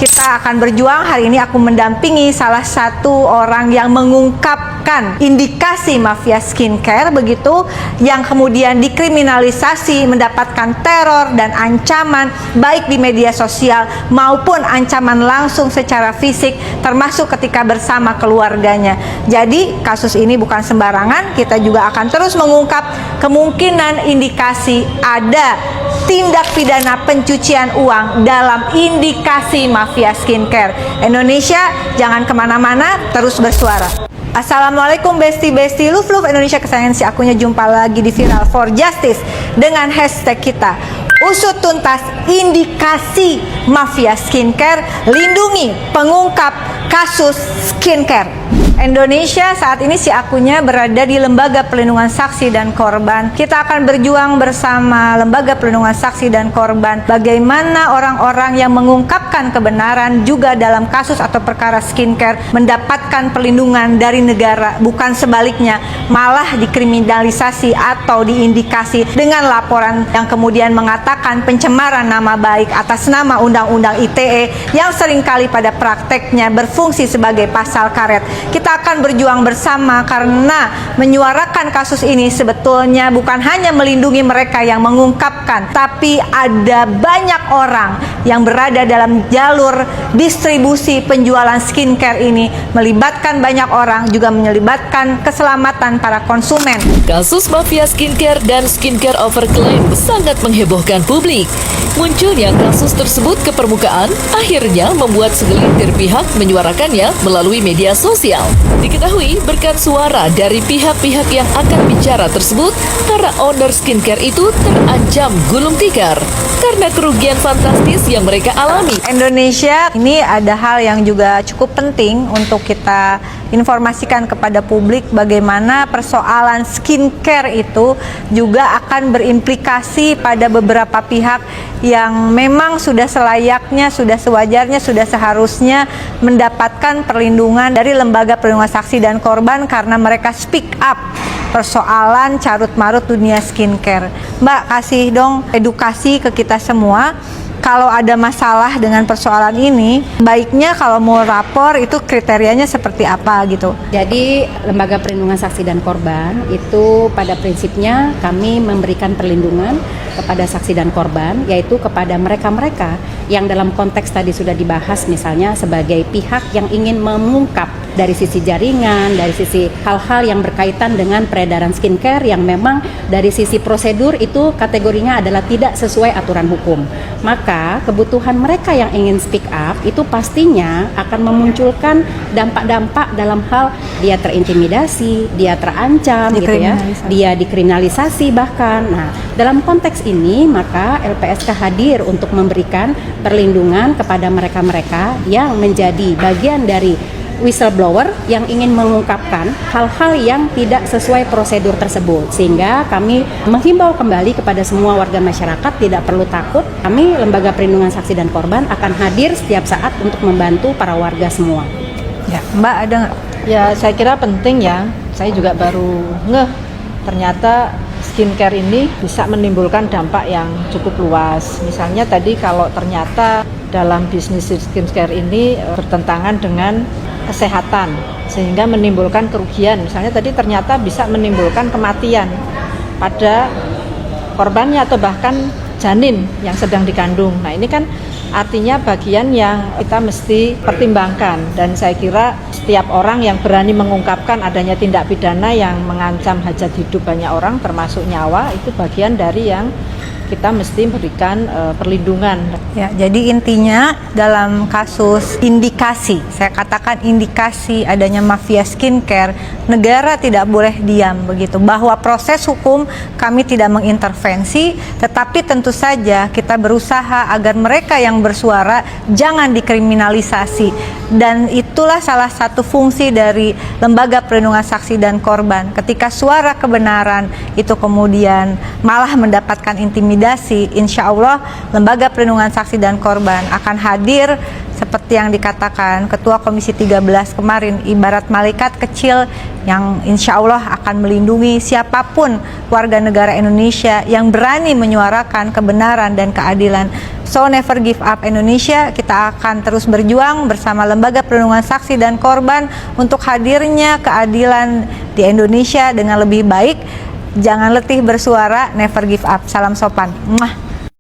Kita akan berjuang. Hari ini aku mendampingi salah satu orang yang mengungkapkan indikasi mafia skincare begitu, yang kemudian dikriminalisasi, mendapatkan teror dan ancaman baik di media sosial maupun ancaman langsung secara fisik, termasuk ketika bersama keluarganya. Jadi kasus ini bukan sembarangan. Kita juga akan terus mengungkap kemungkinan indikasi ada tindak pidana pencucian uang dalam indikasi mafia skincare. Indonesia, jangan kemana-mana, terus bersuara. Assalamualaikum besti-besti, love Indonesia kesayangan si akunya. Jumpa lagi di Viral for Justice dengan hashtag kita usut tuntas indikasi mafia skincare, lindungi pengungkap kasus skincare. Indonesia saat ini si akunya berada di Lembaga Perlindungan Saksi dan Korban. Kita akan berjuang bersama Lembaga Perlindungan Saksi dan Korban bagaimana orang-orang yang mengungkapkan kebenaran juga dalam kasus atau perkara skincare mendapatkan perlindungan dari negara, bukan sebaliknya malah dikriminalisasi atau diindikasi dengan laporan yang kemudian mengatakan pencemaran nama baik atas nama Undang-Undang ITE yang seringkali pada prakteknya berfungsi sebagai pasal karet. Kita akan berjuang bersama karena menyuarakan kasus ini sebetulnya bukan hanya melindungi mereka yang mengungkapkan, tapi ada banyak orang yang berada dalam jalur distribusi penjualan skincare ini, melibatkan banyak orang, juga melibatkan keselamatan para konsumen. Kasus mafia skincare dan skincare overclaim sangat menghebohkan publik. Munculnya kasus tersebut ke permukaan akhirnya membuat segelintir pihak menyuarakannya melalui media sosial. Diketahui berkat suara dari pihak-pihak yang akan bicara tersebut, para owner skincare itu terancam gulung tikar karena kerugian fantastis yang mereka alami. Indonesia, ini ada hal yang juga cukup penting untuk kita informasikan kepada publik, bagaimana persoalan skincare itu juga akan berimplikasi pada beberapa pihak yang memang sudah selayaknya, sudah sewajarnya, sudah seharusnya mendapatkan perlindungan dari Lembaga Perlindungan Saksi dan Korban karena mereka speak up persoalan carut-marut dunia skincare. Mbak, kasih dong edukasi ke kita semua. Kalau ada masalah dengan persoalan ini, baiknya kalau mau lapor itu kriterianya seperti apa gitu. Jadi Lembaga Perlindungan Saksi dan Korban itu pada prinsipnya kami memberikan perlindungan kepada saksi dan korban, yaitu kepada mereka-mereka yang dalam konteks tadi sudah dibahas, misalnya sebagai pihak yang ingin mengungkap dari sisi jaringan, dari sisi hal-hal yang berkaitan dengan peredaran skincare yang memang dari sisi prosedur itu kategorinya adalah tidak sesuai aturan hukum. Maka kebutuhan mereka yang ingin speak up itu pastinya akan memunculkan dampak-dampak dalam hal dia terintimidasi, dia terancam gitu ya, dia dikriminalisasi bahkan. Nah, dalam konteks ini maka LPSK hadir untuk memberikan perlindungan kepada mereka-mereka yang menjadi bagian dari whistleblower yang ingin mengungkapkan hal-hal yang tidak sesuai prosedur tersebut, sehingga kami menghimbau kembali kepada semua warga masyarakat tidak perlu takut. Kami Lembaga Perlindungan Saksi dan Korban akan hadir setiap saat untuk membantu para warga semua. Ya, Mbak ada nggak? Ya, saya kira penting ya. Saya juga baru ternyata skincare ini bisa menimbulkan dampak yang cukup luas. Misalnya tadi kalau ternyata dalam bisnis skincare ini bertentangan dengan kesehatan sehingga menimbulkan kerugian, misalnya tadi ternyata bisa menimbulkan kematian pada korbannya atau bahkan janin yang sedang dikandung. Nah, ini kan artinya bagian yang kita mesti pertimbangkan, dan saya kira setiap orang yang berani mengungkapkan adanya tindak pidana yang mengancam hajat hidup banyak orang termasuk nyawa, itu bagian dari yang kita mesti berikan perlindungan. Ya, jadi intinya dalam kasus indikasi, saya katakan indikasi adanya mafia skincare, negara tidak boleh diam begitu, bahwa proses hukum kami tidak mengintervensi, tetapi tentu saja kita berusaha agar mereka yang bersuara jangan dikriminalisasi, dan itulah salah satu fungsi dari Lembaga Perlindungan Saksi dan Korban. Ketika suara kebenaran itu kemudian malah mendapatkan intimidasi, insya Allah Lembaga Perlindungan Saksi dan Korban akan hadir seperti yang dikatakan Ketua Komisi 13 kemarin, ibarat malaikat kecil yang insya Allah akan melindungi siapapun warga negara Indonesia yang berani menyuarakan kebenaran dan keadilan So never give up Indonesia, kita akan terus berjuang bersama Lembaga Perlindungan Saksi dan Korban untuk hadirnya keadilan di Indonesia dengan lebih baik. Jangan letih bersuara, never give up. Salam sopan. Mwah.